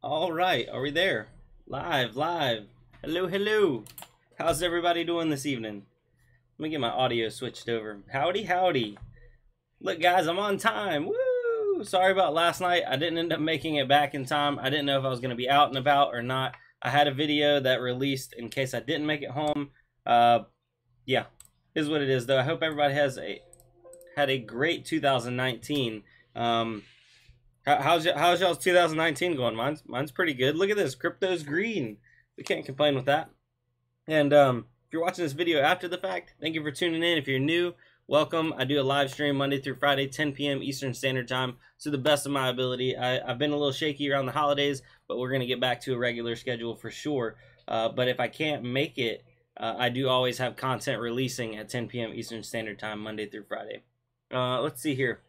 All right, are we there? Live. Hello, hello. How's everybody doing this evening? Let me get my audio switched over. Howdy. Look, guys, I'm on time. Woo! Sorry about last night. I didn't end up making it back in time. I didn't know if I was going to be out and about or not. I had a video that released in case I didn't make it home. Yeah, is what it is, though. I hope everybody had a great 2019. How's y'all's 2019 going? Mine's pretty good. Look at this, crypto's green. We can't complain with that. And if you're watching this video after the fact, thank you for tuning in. If you're new, welcome. I do a live stream Monday through Friday, 10 p.m. Eastern Standard Time, to the best of my ability. I've been a little shaky around the holidays, but we're gonna get back to a regular schedule for sure. But if I can't make it, I do always have content releasing at 10 p.m. Eastern Standard Time, Monday through Friday. Let's see here.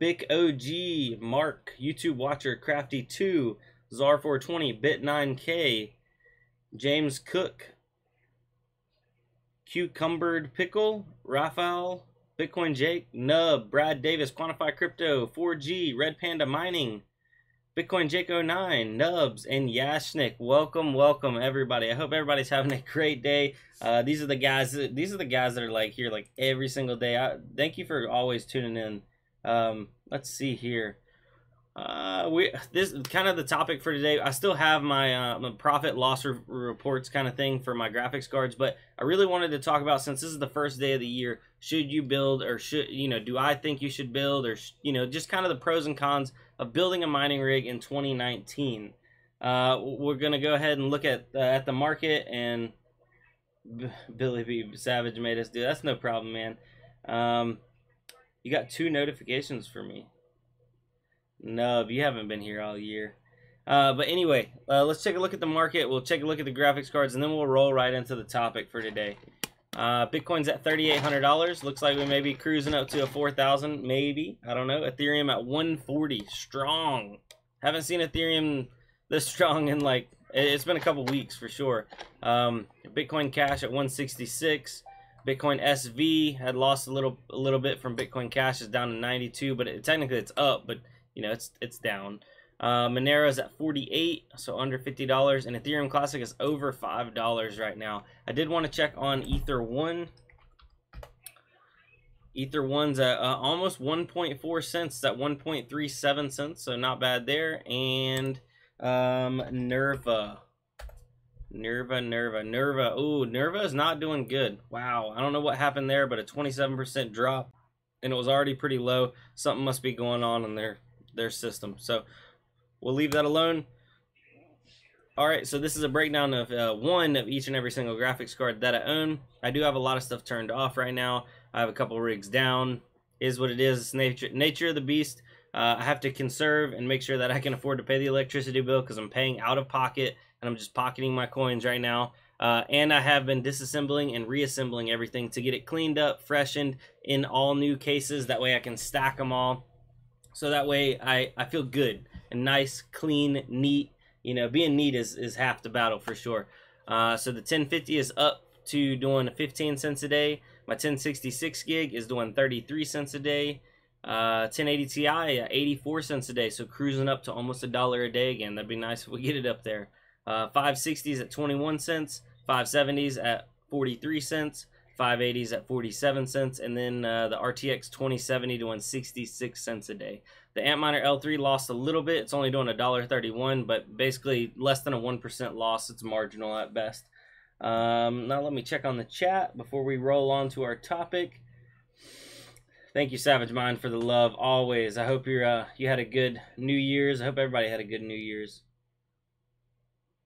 Big OG, Mark, YouTube Watcher, Crafty2, Czar420, Bit9K, James Cook, Cucumbered Pickle, Raphael, Bitcoin Jake, Nub, Brad Davis, Quantify Crypto, 4G, Red Panda Mining, Bitcoin Jake 09, Nubs, and Yashnik. Welcome everybody. I hope everybody's having a great day. These are the guys that are like here like every single day. Thank you for always tuning in. Let's see here. This is kind of the topic for today. I still have my profit loss reports kind of thing for my graphics cards, but I really wanted to talk about, since this is the first day of the year, should you build, or do I think you should build, or just kind of the pros and cons of building a mining rig in 2019. We're gonna go ahead and look at the market, and Billy B Savage made us do. That's no problem, man. You got 2 notifications for me. Nub, you haven't been here all year. But anyway, let's take a look at the market. We'll take a look at the graphics cards, and then we'll roll right into the topic for today. Bitcoin's at $3,800. Looks like we may be cruising up to a 4,000, maybe. I don't know. Ethereum at 140, strong. Haven't seen Ethereum this strong in like, it's been a couple weeks for sure. Bitcoin Cash at 166. Bitcoin SV had lost a little bit from Bitcoin Cash, is down to 92, but technically it's up, but it's down. Monero is at 48, so under $50, and Ethereum Classic is over $5 right now. I did want to check on Ether 1. Ether 1's at almost 1.4 cents. It's at 1.37 cents, so not bad there. And Nerva. Ooh, Nerva is not doing good. Wow, I don't know what happened there, but a 27% drop, and it was already pretty low. Something must be going on in their system, so we'll leave that alone. All right, so this is a breakdown of one of each and every single graphics card that I own. I do have a lot of stuff turned off right now. I have a couple rigs down. Is what it is. It's nature of the beast. I have to conserve and make sure that I can afford to pay the electricity bill, because I'm paying out of pocket, and I'm just pocketing my coins right now. And I have been disassembling and reassembling everything to get it cleaned up, freshened in all new cases. That way I can stack them all. So that way I feel good and nice, clean, neat. Being neat is half the battle for sure. So the 1050 is up to doing 15 cents a day. My 1066 gig is doing 33 cents a day. 1080 Ti at 84 cents a day. So cruising up to almost $1 a day again. That'd be nice if we get it up there. 560s at 21 cents, 570s at 43 cents, 580s at 47 cents, and then the RTX 2070 doing 66 cents a day. The Antminer L3 lost a little bit. It's only doing $1.31, but basically less than a 1% loss. It's marginal at best. Now let me check on the chat before we roll on to our topic. Thank you, Savage Mind, for the love always. I hope you had a good New Year's. I hope everybody had a good New Year's.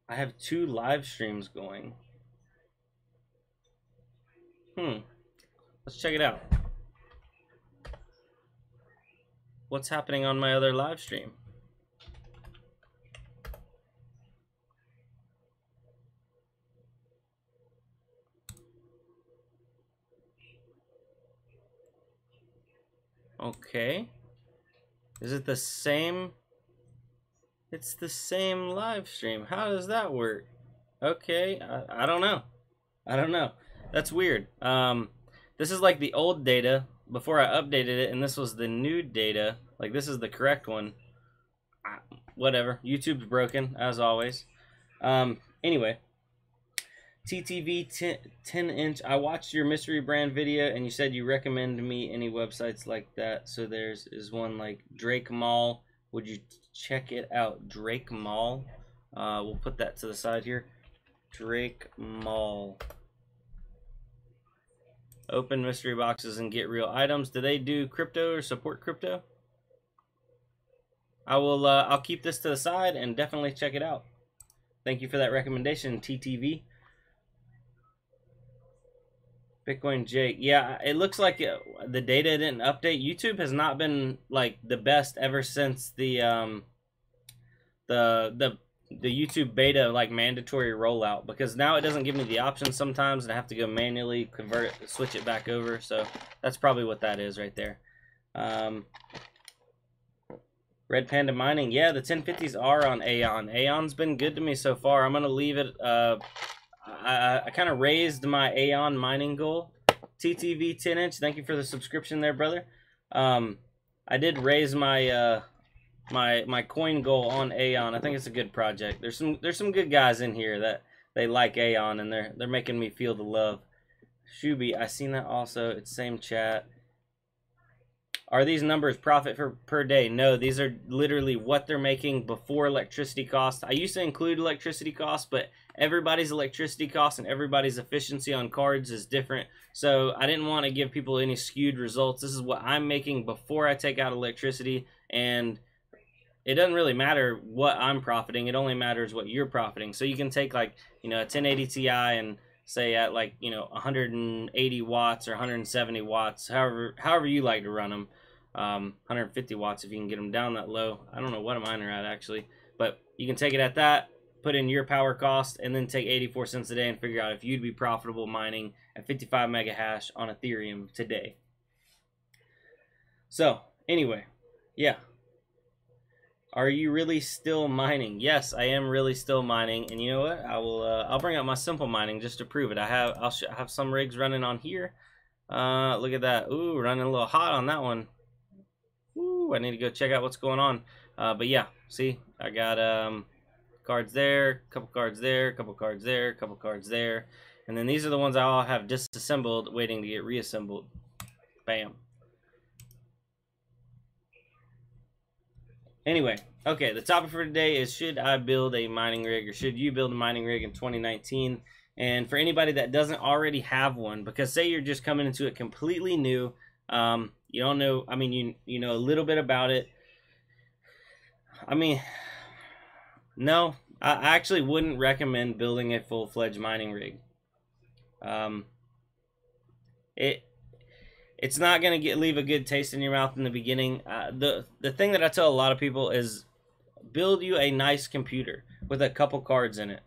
I have 2 live streams going. Let's check it out. What's happening on my other live stream? Okay. Is it the same? It's the same live stream. How does that work? Okay, I don't know. That's weird. This is like the old data before I updated it, and this was the new data. Like, this is the correct one. whatever. YouTube's broken, as always. Anyway, TTV 10-inch. I watched your mystery brand video, and you said you recommend me any websites like that. So there's one like Drake Mall. Would you check it out? Drake Mall. We'll put that to the side here. Drake Mall. Open mystery boxes and get real items. Do they do crypto or support crypto? I'll keep this to the side and definitely check it out. Thank you for that recommendation, TTV. Bitcoin Jake. Yeah, it looks like the data didn't update. YouTube has not been like the best ever since the YouTube beta like mandatory rollout, because now it doesn't give me the option sometimes and I have to go manually convert it, switch it back over. So that's probably what that is right there. Red Panda Mining. Yeah, the 1050s are on Aeon. Aeon's been good to me so far. I'm going to leave it. I kind of raised my Aeon mining goal. TTV 10-inch. Thank you for the subscription there, brother. I did raise my my coin goal on Aeon. I think it's a good project. There's some good guys in here that they like Aeon, and they're making me feel the love. Shubi, I seen that also. It's same chat. Are these numbers profit per day? No, these are literally what they're making before electricity costs. I used to include electricity costs, but everybody's electricity costs and everybody's efficiency on cards is different. So I didn't want to give people any skewed results. This is what I'm making before I take out electricity, and it doesn't really matter what I'm profiting. It only matters what you're profiting. So you can take like, a 1080 Ti and say at like, 180 watts or 170 watts, however you like to run them. 150 watts if you can get them down that low. I don't know what mine are at actually, but you can take it at that, put in your power cost, and then take 84 cents a day and figure out if you'd be profitable mining at 55 mega hash on Ethereum today. So anyway, yeah. Are you really still mining? Yes, I am really still mining, and you know what? I'll bring out my simple mining just to prove it. I'll have some rigs running on here. Look at that. Ooh, running a little hot on that one. Ooh, I need to go check out what's going on. But yeah, see, I got cards there, couple cards there, couple cards there, couple cards there, and then these are the ones I all have disassembled, waiting to get reassembled. Bam. Anyway, okay, the topic for today is, should I build a mining rig, or should you build a mining rig in 2019? And for anybody that doesn't already have one, because say you're just coming into it completely new, you don't know, I mean, you know a little bit about it. I mean, no, I actually wouldn't recommend building a full-fledged mining rig. It's not going to leave a good taste in your mouth in the beginning. The thing that I tell a lot of people is build you a nice computer with a couple cards in it.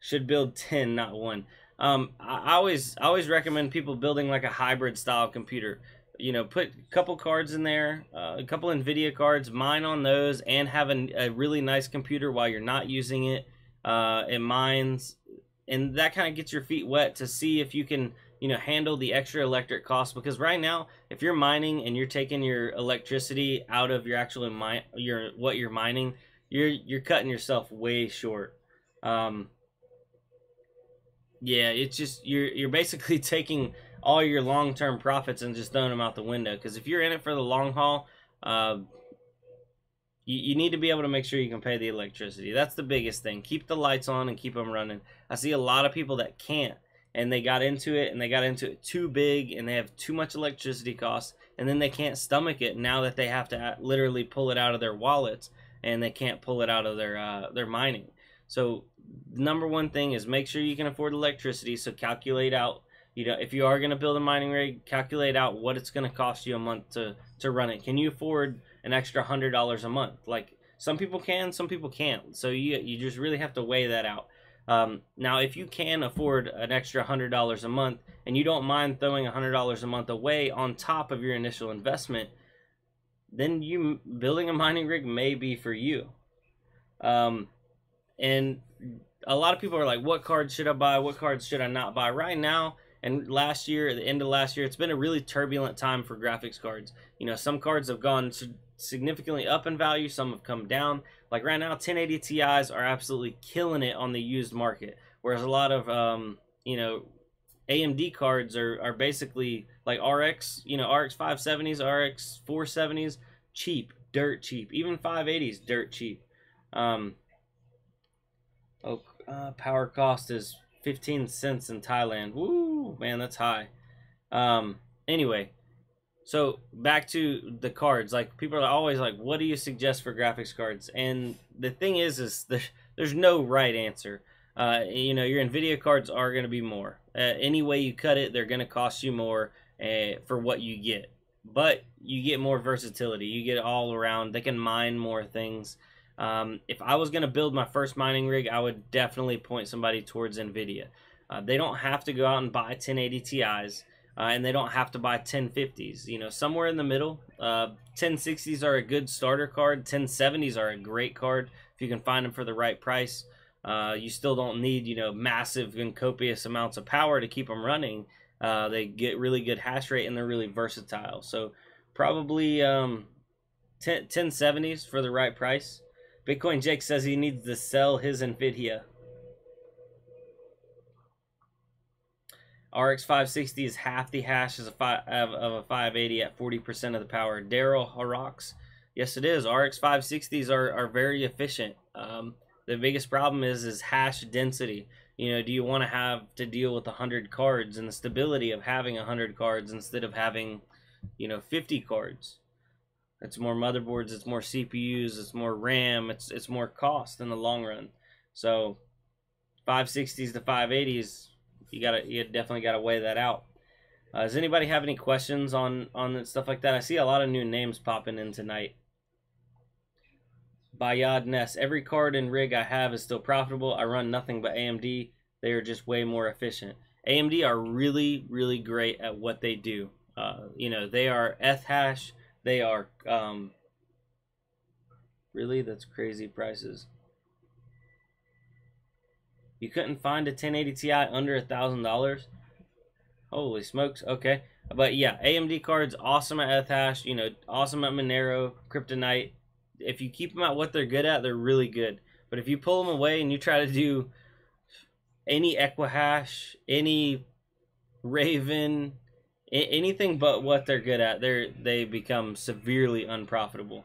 Should build 10, not 1. I always recommend people building like a hybrid style computer. Put a couple cards in there, a couple NVIDIA cards, mine on those, and have a really nice computer while you're not using it. It mines, and that kind of gets your feet wet to see if you can handle the extra electric costs, because right now if you're mining and you're taking your electricity out of your actual what you're mining, you're cutting yourself way short. Yeah, it's just you're basically taking all your long-term profits and just throwing them out the window, because if you're in it for the long haul, you need to be able to make sure you can pay the electricity. That's the biggest thing. Keep the lights on and keep them running. I see a lot of people that can't, and they got into it too big, and they have too much electricity costs, and then they can't stomach it now that they have to literally pull it out of their wallets, and they can't pull it out of their mining. So number one thing is make sure you can afford electricity. So calculate out, if you are going to build a mining rig, calculate out what it's going to cost you a month to run it. Can you afford an extra $100 a month? Like, some people can, some people can't. So you just really have to weigh that out. Now, if you can afford an extra $100 a month and you don't mind throwing $100 a month away on top of your initial investment, then building a mining rig may be for you. And a lot of people are like, what cards should I buy? What cards should I not buy? Right now, And last year, at the end of last year, it's been a really turbulent time for graphics cards. You know, some cards have gone significantly up in value, some have come down. Like right now, 1080 Ti's are absolutely killing it on the used market, whereas a lot of you know, AMD cards are basically like RX, you know, RX 570s, RX 470s, cheap, dirt cheap. Even 580s, dirt cheap. Power cost is 15 cents in Thailand. Woo, man, that's high. Anyway, so back to the cards. Like, people are always like, what do you suggest for graphics cards? And the thing is there's no right answer. You know, your NVIDIA cards are going to be more. Any way you cut it, they're going to cost you more for what you get. But you get more versatility. You get all around. They can mine more things. If I was going to build my first mining rig, I would definitely point somebody towards NVIDIA. They don't have to go out and buy 1080 Ti's, and they don't have to buy 1050s. You know, somewhere in the middle. 1060s are a good starter card. 1070s are a great card if you can find them for the right price. You still don't need, you know, massive and copious amounts of power to keep them running. They get really good hash rate and they're really versatile. So probably 1070s for the right price. Bitcoin Jake says he needs to sell his NVIDIA. RX 560 is half the hash of a 580 at 40% of the power. Daryl Harox, yes it is. RX 560s are very efficient. The biggest problem is hash density. You know, do you want to have to deal with 100 cards and the stability of having 100 cards instead of having, you know, 50 cards? It's more motherboards, it's more CPUs, it's more RAM, it's more cost in the long run. So 560s to 580s, you definitely gotta weigh that out. Does anybody have any questions on stuff like that? I see a lot of new names popping in tonight. Bayad Ness, every card and rig I have is still profitable. I run nothing but AMD. They are just way more efficient. AMD are really, really great at what they do. You know, they are Ethash. They are, really? That's crazy prices. You couldn't find a 1080 Ti under $1,000? Holy smokes. Okay. But yeah, AMD cards, awesome at Ethash. You know, awesome at Monero, Kryptonite. If you keep them at what they're good at, they're really good. But if you pull them away and you try to do any Equihash, any Raven, anything but what they're good at, they become severely unprofitable.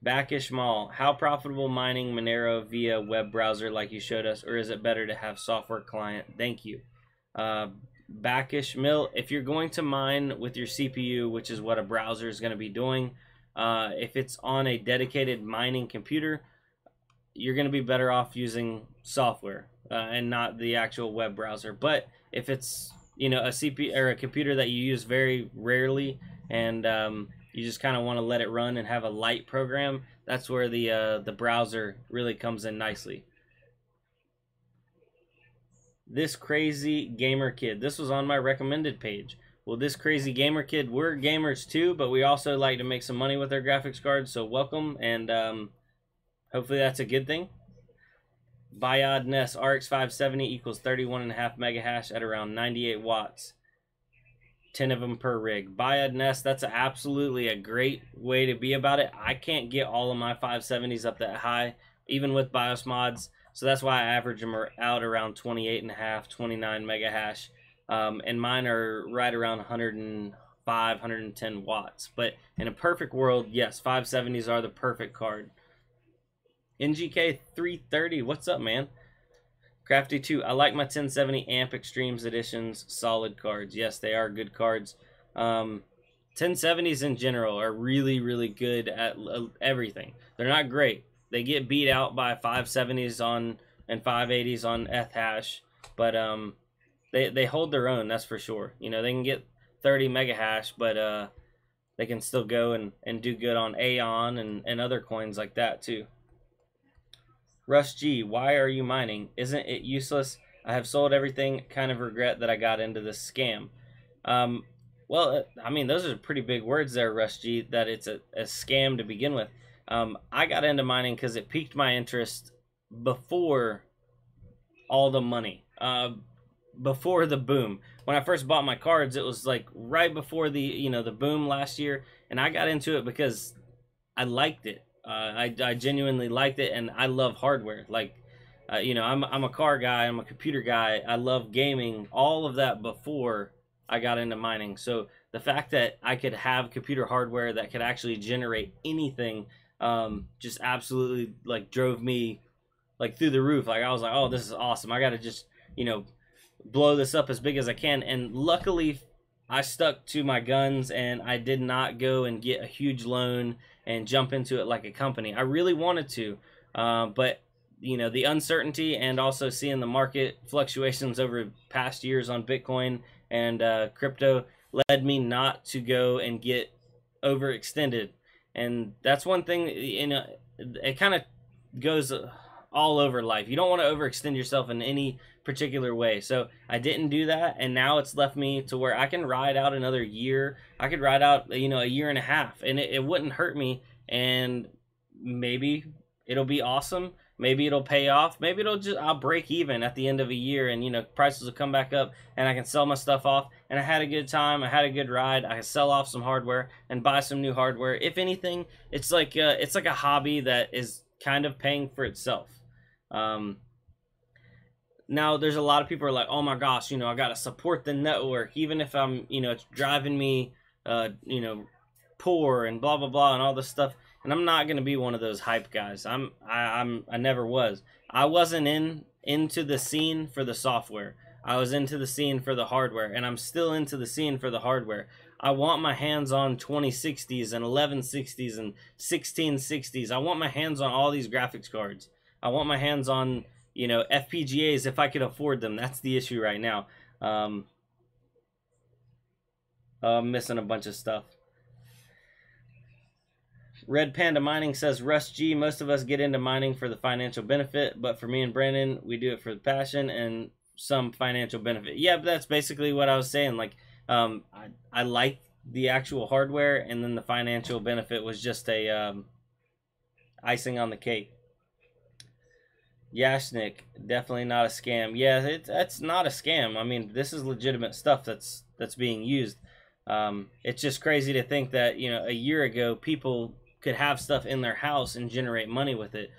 Backish Mall, how profitable mining Monero via web browser like you showed us, or is it better to have software client? Thank you. Backish Mill, if you're going to mine with your CPU, which is what a browser is going to be doing, if it's on a dedicated mining computer, you're going to be better off using software and not the actual web browser. But if it's, you know, a CPU or a computer that you use very rarely and you just kind of want to let it run and have a light program, that's where the browser really comes in nicely. This crazy gamer kid, this was on my recommended page. Well, this crazy gamer kid, we're gamers too, but we also like to make some money with our graphics cards, so welcome, and hopefully that's a good thing. Bayad Ness, RX 570 equals 31.5 megahash at around 98 watts. 10 of them per rig. Bayad Ness, that's absolutely a great way to be about it. I can't get all of my 570s up that high, even with BIOS mods, so that's why I average them out around 28.5, 29 megahash. And mine are right around 105, 110 watts. But in a perfect world, yes, 570s are the perfect card. NGK 330, what's up, man? Crafty 2, I like my 1070 Amp Extremes Editions solid cards. Yes, they are good cards. 1070s in general are really, really good at everything. They're not great. They get beat out by 570s and 580s on Ethash, but they hold their own, that's for sure. You know, they can get 30 megahash, but they can still go and do good on Aeon and other coins like that too. Rush G, why are you mining? Isn't it useless? I have sold everything. Kind of regret that I got into this scam. Well, I mean, those are pretty big words there, Rush G, that it's a scam to begin with. I got into mining because it piqued my interest before all the money. before the boom. When I first bought my cards, it was like right before the, you know, the boom last year, and I got into it because I liked it. I genuinely liked it, and I love hardware. Like, you know, I'm a car guy, I'm a computer guy. I love gaming, all of that before I got into mining. So the fact that I could have computer hardware that could actually generate anything, just absolutely like drove me like through the roof. Like I was like, oh, this is awesome. I got to just, you know, blow this up as big as I can. And luckily, I stuck to my guns, and I did not go and get a huge loan and jump into it like a company. I really wanted to, but you know, the uncertainty and also seeing the market fluctuations over past years on Bitcoin and crypto led me not to go and get overextended. And that's one thing, you know, it kind of goes all over life. You don't want to overextend yourself in any particular way. So I didn't do that, and now it's left me to where I can ride out another year. I could ride out, you know, a year and a half, and it wouldn't hurt me. And maybe it'll be awesome. Maybe it'll pay off. Maybe I'll break even at the end of a year, and you know, prices will come back up, and I can sell my stuff off. And I had a good time. I had a good ride. I can sell off some hardware and buy some new hardware. If anything, it's like a hobby that is kind of paying for itself. Now there's a lot of people who are like, oh my gosh, you know, I got to support the network, even if I'm, you know, it's driving me, you know, poor and blah, blah, blah, and all this stuff. And I'm not going to be one of those hype guys. I never was. I wasn't into the scene for the software. I was into the scene for the hardware, and I'm still into the scene for the hardware. I want my hands on 2060s and 1160s and 1660s. I want my hands on all these graphics cards. I want my hands on, you know, FPGAs if I could afford them. That's the issue right now. I'm missing a bunch of stuff. Red Panda Mining says, Russ G, most of us get into mining for the financial benefit, but for me and Brandon, we do it for the passion and some financial benefit. Yeah, but that's basically what I was saying. Like, I like the actual hardware, and then the financial benefit was just a icing on the cake. Yashnik, definitely not a scam. Yeah, that's not a scam. I mean, this is legitimate stuff that's being used. It's just crazy to think that, you know, a year ago people could have stuff in their house and generate money with it.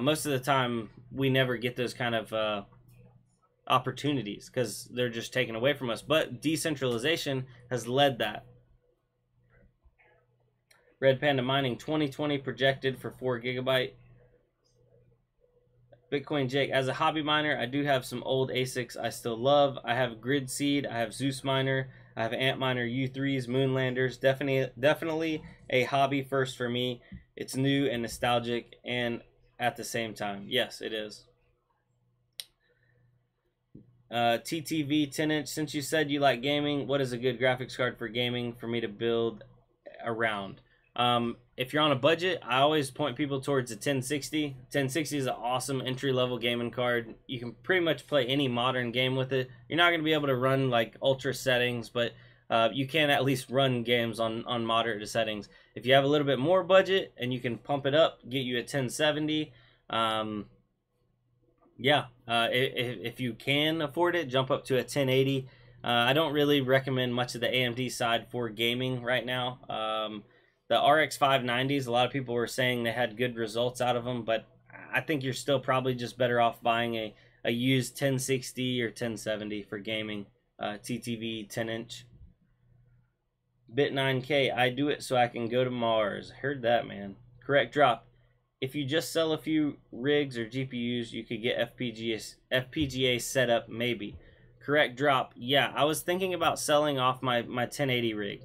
Most of the time, we never get those kind of opportunities because they're just taken away from us. But decentralization has led that. Red Panda Mining 2020 projected for 4 GB. Bitcoin Jake, as a hobby miner, I do have some old ASICs I still love. I have Grid Seed, I have Zeus Miner, I have Antminer U3s, Moonlanders. Definitely a hobby first for me. It's new and nostalgic, and at the same time, yes, it is. TTV 10-inch, since you said you like gaming, what is a good graphics card for gaming for me to build around? If you're on a budget, I always point people towards the 1060. 1060 is an awesome entry-level gaming card. You can pretty much play any modern game with it. You're not going to be able to run like ultra settings, but you can at least run games on moderate settings. If you have a little bit more budget and you can pump it up, get you a 1070. Yeah, if you can afford it, jump up to a 1080. I don't really recommend much of the AMD side for gaming right now. The RX 590s, a lot of people were saying they had good results out of them, but I think you're still probably just better off buying a used 1060 or 1070 for gaming. TTV 10-inch. Bit9K, I do it so I can go to Mars. Heard that, man. Correct drop. If you just sell a few rigs or GPUs, you could get FPGA set up, maybe. Correct drop. Yeah, I was thinking about selling off my 1080 rig.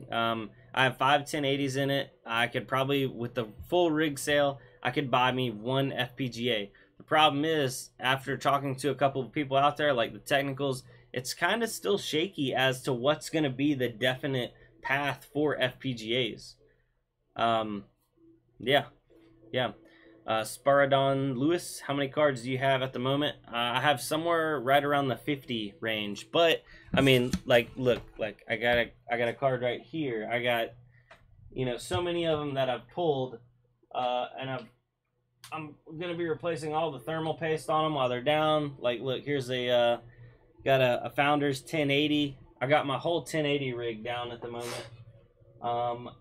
I have 5 1080s in it. I could probably, with the full rig sale, I could buy me one FPGA. The problem is, after talking to a couple of people out there, like the technicals, it's kind of still shaky as to what's going to be the definite path for FPGAs. Yeah. Sparadon Lewis, how many cards do you have at the moment? I have somewhere right around the 50 range, but I mean, like, look, like I got a card right here. I got, you know, so many of them that I've pulled, and I'm gonna be replacing all the thermal paste on them while they're down. Like, look, here's a Got a Founders 1080. I got my whole 1080 rig down at the moment.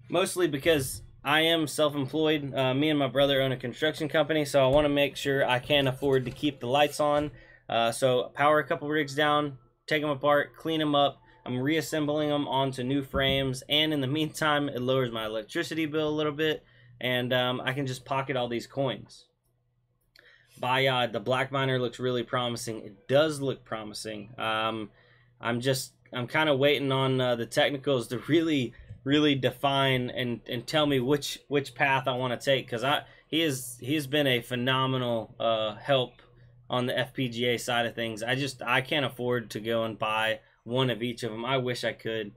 Mostly because I am self-employed. Me and my brother own a construction company, so I want to make sure I can afford to keep the lights on. So power a couple rigs down, take them apart, clean them up. I'm reassembling them onto new frames, and in the meantime, it lowers my electricity bill a little bit, and I can just pocket all these coins. Bayad, the black miner looks really promising. It does look promising. I'm kind of waiting on the technicals to really define and tell me which path I want to take, because he has been a phenomenal help on the FPGA side of things. I can't afford to go and buy one of each of them. I wish I could.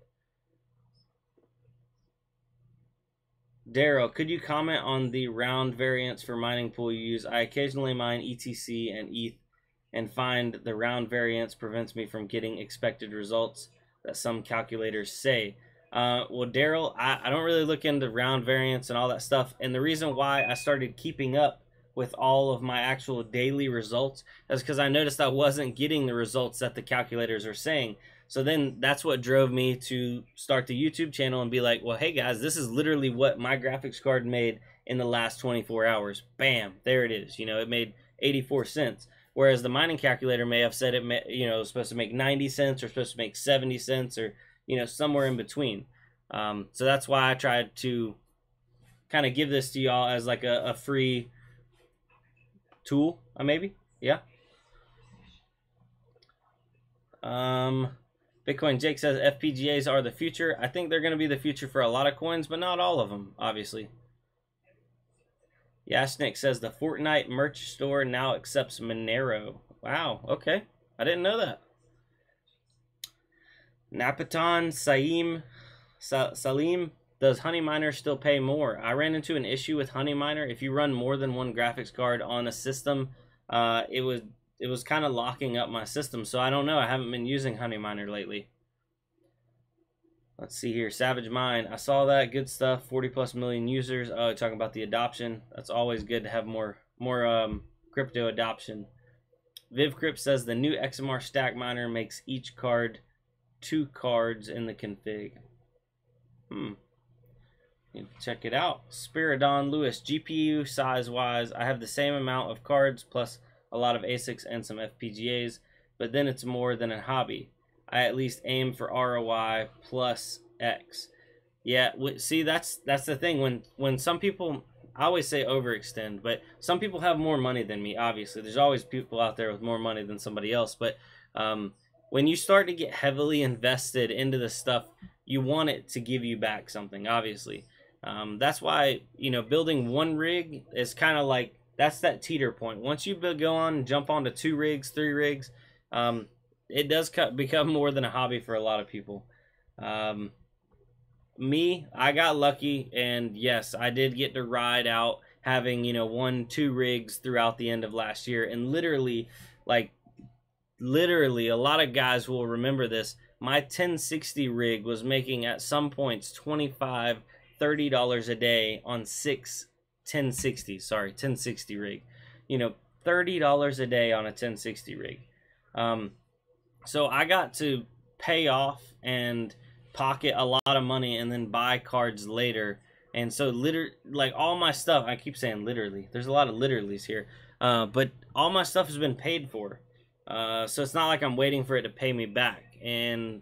Daryl, could you comment on the round variance for mining pool you use? I occasionally mine ETC and ETH and find the round variance prevents me from getting expected results that some calculators say. Well, Daryl, I don't really look into round variance and all that stuff, and the reason why I started keeping up with all of my actual daily results is because I noticed I wasn't getting the results that the calculators are saying. So then that's what drove me to start the YouTube channel and be like, well, hey guys, this is literally what my graphics card made in the last 24 hours. Bam, there it is. You know, it made 84 cents. Whereas the mining calculator may have said it, was supposed to make 90 cents or supposed to make 70 cents or, somewhere in between. So that's why I tried to kind of give this to y'all as like a free tool, maybe. Yeah. Bitcoin Jake says FPGAs are the future. I think they're going to be the future for a lot of coins, but not all of them, obviously. Yashnik says the Fortnite merch store now accepts Monero. Wow, okay. I didn't know that. Napaton Salim, does Honey Miner still pay more? I ran into an issue with Honey Miner. If you run more than one graphics card on a system, it was kind of locking up my system. So I don't know. I haven't been using Honey Miner lately. Let's see here. Savage Mind. I saw that. Good stuff. 40+ million users. Oh, talking about the adoption. That's always good to have more crypto adoption. VivCrypt says the new XMR stack miner makes each card 2 cards in the config. Check it out. Spiridon Lewis. GPU size wise, I have the same amount of cards plus a lot of ASICs and some FPGAs, but then it's more than a hobby. I at least aim for ROI plus X. Yeah, see, that's the thing. When some people, I always say overextend, but some people have more money than me, obviously. There's always people out there with more money than somebody else, but when you start to get heavily invested into the stuff, you want it to give you back something, obviously. That's why, building one rig is kind of like, that's that teeter point. Once you go on and jump onto 2 rigs, 3 rigs, it does become more than a hobby for a lot of people. Me, I got lucky, and yes, I did get to ride out having, 1, 2 rigs throughout the end of last year, and literally, a lot of guys will remember this. My 1060 rig was making at some points $25, $30 a day on 6 1060. Sorry, 1060 rig. $30 a day on a 1060 rig. So I got to pay off and pocket a lot of money and then buy cards later. And so all my stuff, I keep saying literally, there's a lot of literallys here, but all my stuff has been paid for. So it's not like I'm waiting for it to pay me back. And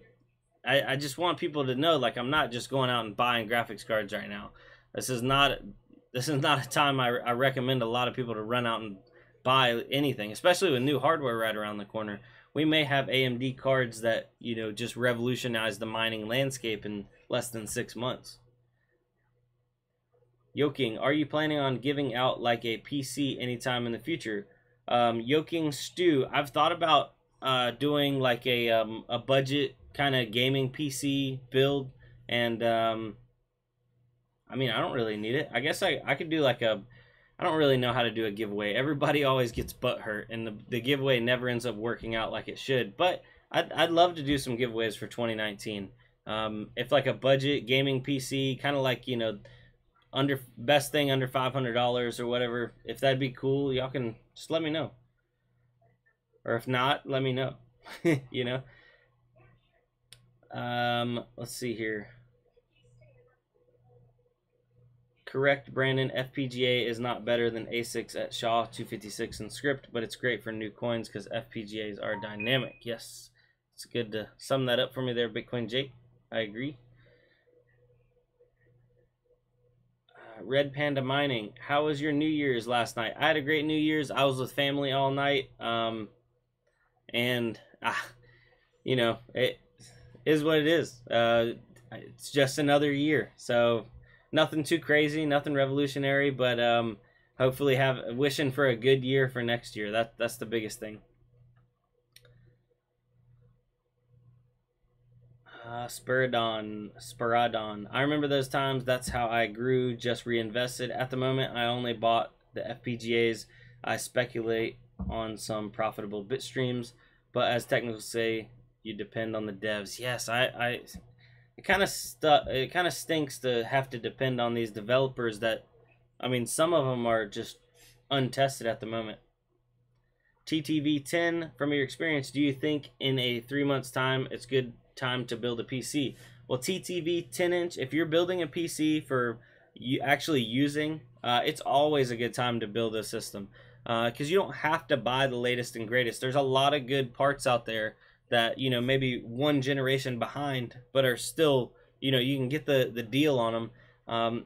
I just want people to know, I'm not just going out and buying graphics cards right now. This is not a time I recommend a lot of people to run out and buy anything, especially with new hardware right around the corner. We may have AMD cards that, just revolutionize the mining landscape in less than 6 months. Yoking, are you planning on giving out like a PC anytime in the future? Yoking Stew, I've thought about doing like a budget kind of gaming PC build, and I don't really need it. I guess I could do I don't really know how to do a giveaway. Everybody always gets butthurt, and the giveaway never ends up working out like it should. But I'd love to do some giveaways for 2019. If like a budget gaming PC, kind of like, best thing under $500 or whatever, if that'd be cool, y'all can just let me know. Or if not, let me know. You know. Let's see here. Correct, Brandon. FPGA is not better than ASICs at SHA 256 and Script, but it's great for new coins because FPGAs are dynamic. Yes, it's good to sum that up for me there, Bitcoin Jake. I agree. Red Panda Mining. How was your New Year's last night? I had a great New Year's. I was with family all night. You know, it is what it is. It's just another year. So nothing too crazy, nothing revolutionary, but hopefully wishing for a good year for next year. That's the biggest thing. Spiradon. I remember those times. That's how I grew, just reinvested. At the moment, I only bought the FPGAs. I speculate on some profitable bit streams, but as technicals say, you depend on the devs. Yes, it kind of stinks to have to depend on these developers that, I mean, some of them are just untested at the moment. TTV10, from your experience, do you think in a 3 months time it's good time to build a PC? Well, TTV 10-inch, if you're building a PC for you actually using, it's always a good time to build a system, because you don't have to buy the latest and greatest. There's a lot of good parts out there that, you know, maybe one generation behind, but are still, you know, you can get the deal on them.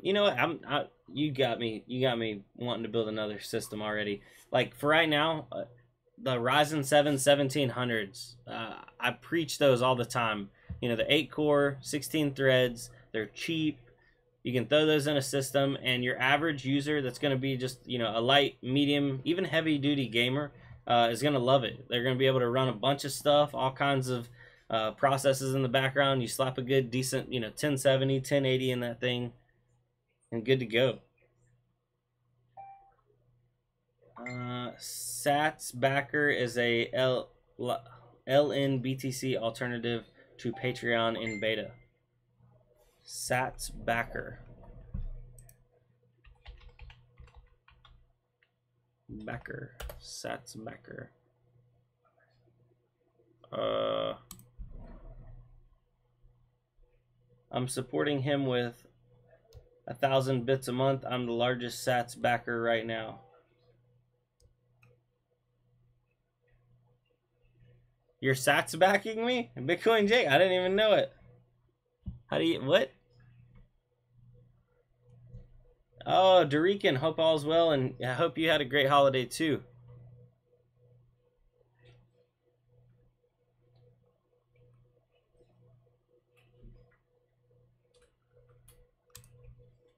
You know what, you got me wanting to build another system already. Like for right now, the Ryzen 7 1700s, I preach those all the time. You know, the 8-core, 16 threads, they're cheap. You can throw those in a system, and your average user that's going to be just, you know, a light, medium, even heavy-duty gamer is going to love it. They're going to be able to run a bunch of stuff, all kinds of processes in the background. You slap a good, decent, you know, 1070, 1080 in that thing, and good to go. Sats Backer is a LNBTC alternative to Patreon in beta. Sats Backer. Sats Backer. I'm supporting him with 1,000 bits a month. I'm the largest Sats backer right now. You're Sats backing me? Bitcoin Jake? I didn't even know it. How do you, what? Oh, Dorican, hope all's well, and I hope you had a great holiday too.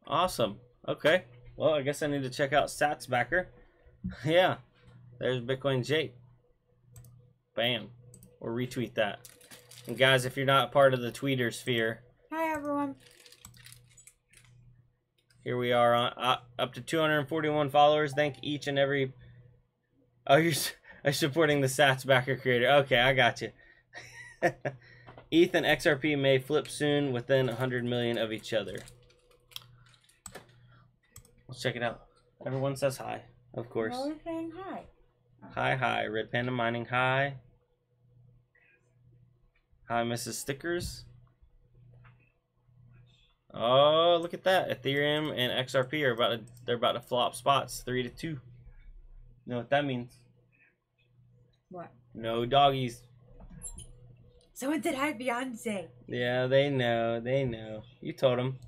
Awesome. Okay. Well, I guess I need to check out Sats backer. Yeah. There's Bitcoin Jake. Bam. Or retweet that. And guys, if you're not part of the Tweeter sphere, hi everyone. Here we are on up to 241 followers. Thank each and every. Oh, you're supporting the Sats backer creator. Okay, I got you. ETH and XRP may flip soon within 100 million of each other. Let's check it out. Everyone says hi, of course. No, we're saying hi. Hi, Red Panda Mining, hi. Hi, Mrs. Stickers. Oh, look at that. Ethereum and XRP are about to flop spots 3-2. You know what that means? What? No doggies. Someone said hi, Beyonce. Yeah, they know. They know. You told them.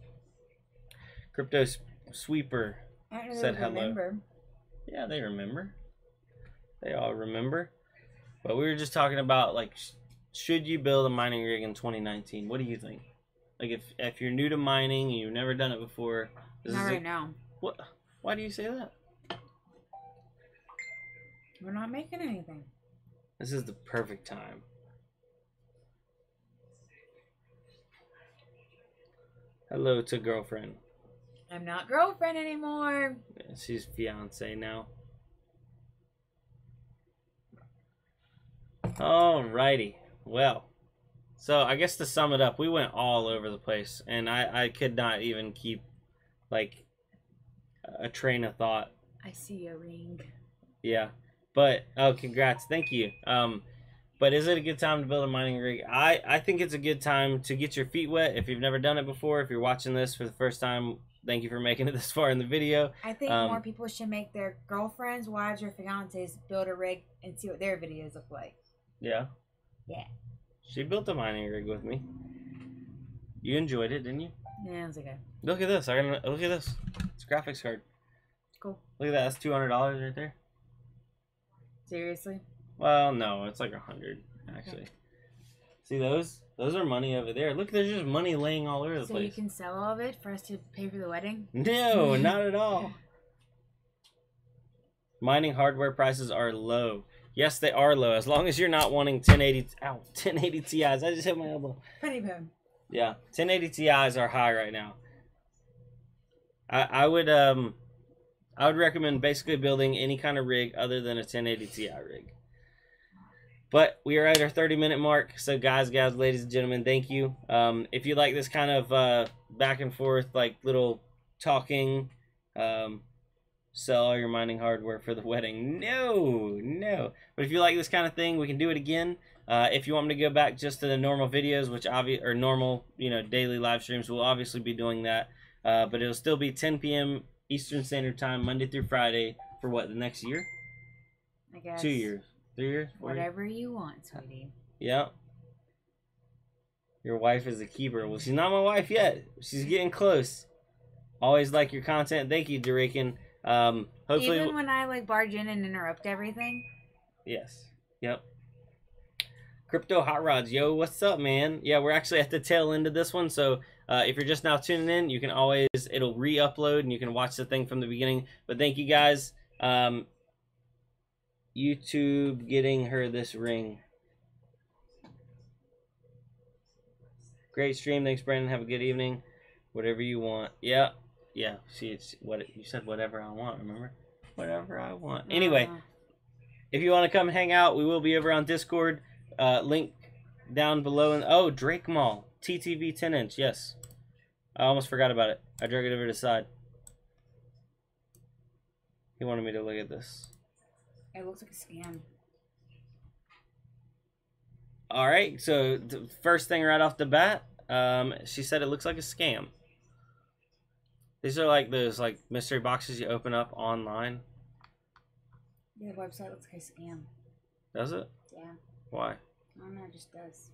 Crypto Sweeper said hello. Remember. Yeah, they remember. They all remember. But we were just talking about, like, should you build a mining rig in 2019? What do you think? Like, if you're new to mining and you've never done it before, not right now. What? Why do you say that? We're not making anything. This is the perfect time. Hello to girlfriend. I'm not girlfriend anymore. Yeah, she's fiance now. Alrighty. Well, so I guess to sum it up, we went all over the place, and I could not even keep, like, a train of thought. I see a ring. Yeah. But oh, congrats, thank you. But is it a good time to build a mining rig? I think it's a good time to get your feet wet if you've never done it before. If you're watching this for the first time, thank you for making it this far in the video. I think more people should make their girlfriends, wives, or fiancés build a rig and see what their videos look like. Yeah. Yeah. She built a mining rig with me. You enjoyed it, didn't you? Yeah, it's okay. Look at this. Look at this. It's a graphics card. Cool. Look at that. That's $200 right there. Seriously? Well, no, it's like $100 actually. Okay. See those? Those are money over there. Look, there's just money laying all over the So place. you can sell all of it for us to pay for the wedding? No, not at all. Mining hardware prices are low. Yes, they are low. As long as you're not wanting 1080 Ti's. I just hit my elbow. Funny bone. Yeah, 1080 Ti's are high right now. I would recommend basically building any kind of rig other than a 1080 Ti rig. But we are at our 30-minute mark. So guys, ladies and gentlemen, thank you. If you like this kind of back and forth, like little talking, sell all your mining hardware for the wedding. No. But if you like this kind of thing, we can do it again. If you want me to go back just to the normal videos, which or normal, daily live streams, we'll obviously be doing that. But it'll still be 10 p.m. Eastern Standard Time, Monday through Friday, for what, the next year? I guess. 2 years. 3 years? 4 years? Whatever you want, sweetie. Yeah. Your wife is a keeper. Well, she's not my wife yet. She's getting close. Always like your content. Thank you, Durakin. Hopefully, even when I barge in and interrupt everything. Yes. Yep. Crypto Hot Rods, yo, what's up, man? Yeah, we're actually at the tail end of this one, so if you're just now tuning in, you can always, it'll re-upload and you can watch the thing from the beginning. But thank you guys. YouTube getting her this ring. Great stream. Thanks, Brandon. Have a good evening. Whatever you want. Yeah. See, it's what you said. Whatever I want. Remember, whatever I want. Anyway, if you want to come hang out, we will be over on Discord. Link down below. And Drake Mall TTV 10-inch. Yes, I almost forgot about it. I drug it over to the side. He wanted me to look at this. It looks like a scam. All right. So the first thing right off the bat, she said it looks like a scam. These are like those mystery boxes you open up online. Yeah, the website looks like a scam. Does it? Yeah. Why? I don't know, it just does.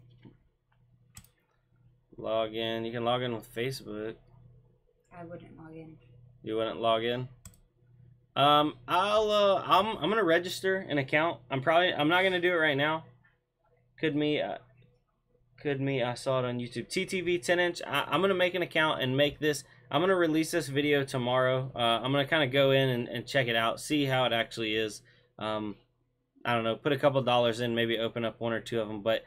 Log in. You can log in with Facebook. I wouldn't log in. You wouldn't log in? I'm gonna register an account. I'm not gonna do it right now. Could me. I saw it on YouTube. TTV 10-inch. I'm gonna make an account and make this. I'm gonna release this video tomorrow. I'm gonna kind of go in and check it out, see how it actually is. I don't know. Put a couple dollars in, maybe open up 1 or 2 of them. But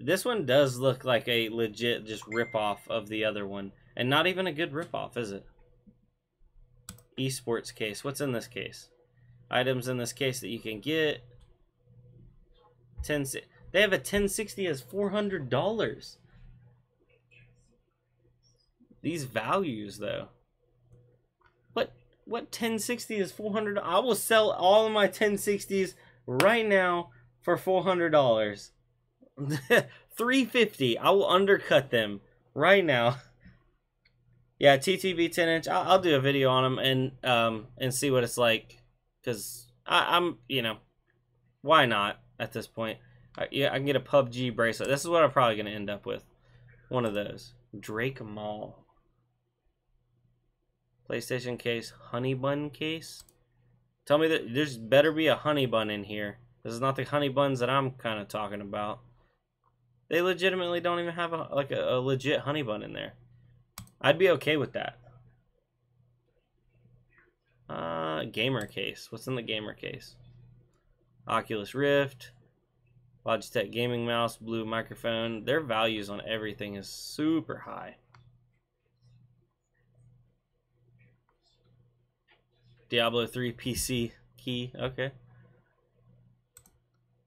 this one does look like a legit just rip-off of the other one, and not even a good rip-off, is it? Esports case. What's in this case? Items in this case that you can get. They have a 1060 as $400. These values though. What 1060 is $400? I will sell all of my 1060s right now for $400. $350. I will undercut them right now. Yeah, TTV 10-inch. I'll do a video on them and see what it's like, because I'm why not at this point? Yeah, I can get a PUBG bracelet. This is what I'm probably gonna end up with. One of those. Drake Mall. PlayStation case. Honey bun case. Tell me that there's better be a honey bun in here. This is not the honey buns that I'm kind of talking about. They legitimately don't even have a legit honey bun in there. I'd be okay with that. Gamer case. What's in the gamer case? Oculus Rift. Logitech gaming mouse. Blue microphone. Their values on everything is super high. Diablo 3 PC key. Okay.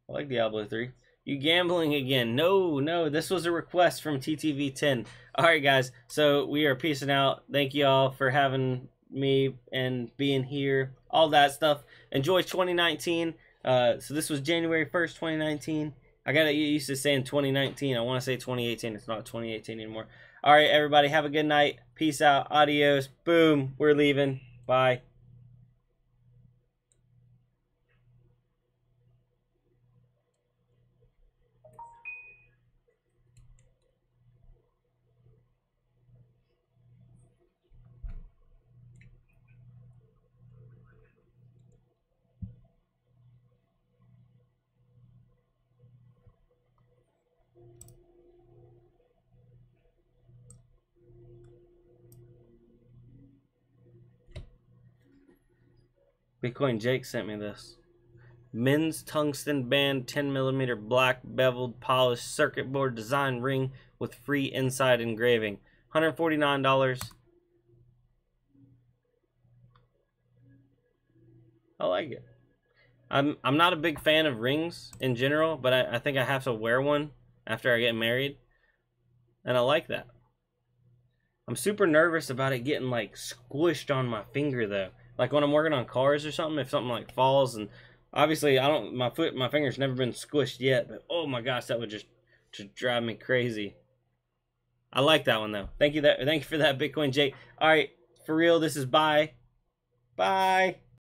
I like Diablo 3. You gambling again? No. This was a request from TTV10. All right, guys. So we are peacing out. Thank you all for having me and being here, all that stuff. Enjoy 2019. So this was January 1st, 2019. I got used to saying 2019. I want to say 2018. It's not 2018 anymore. All right, everybody, have a good night. Peace out. Adios. Boom. We're leaving. Bye. Bitcoin Jake sent me this. Men's tungsten band 10mm black beveled polished circuit board design ring with free inside engraving. $149. I like it. I'm not a big fan of rings in general, but I think I have to wear one after I get married. And I like that. I'm super nervous about it getting like squished on my finger though. Like when I'm working on cars or something, if something like falls, and obviously my finger's never been squished yet, but oh my gosh, that would just drive me crazy. I like that one though. Thank you for that, Bitcoin Jake. All right, for real, this is bye. Bye.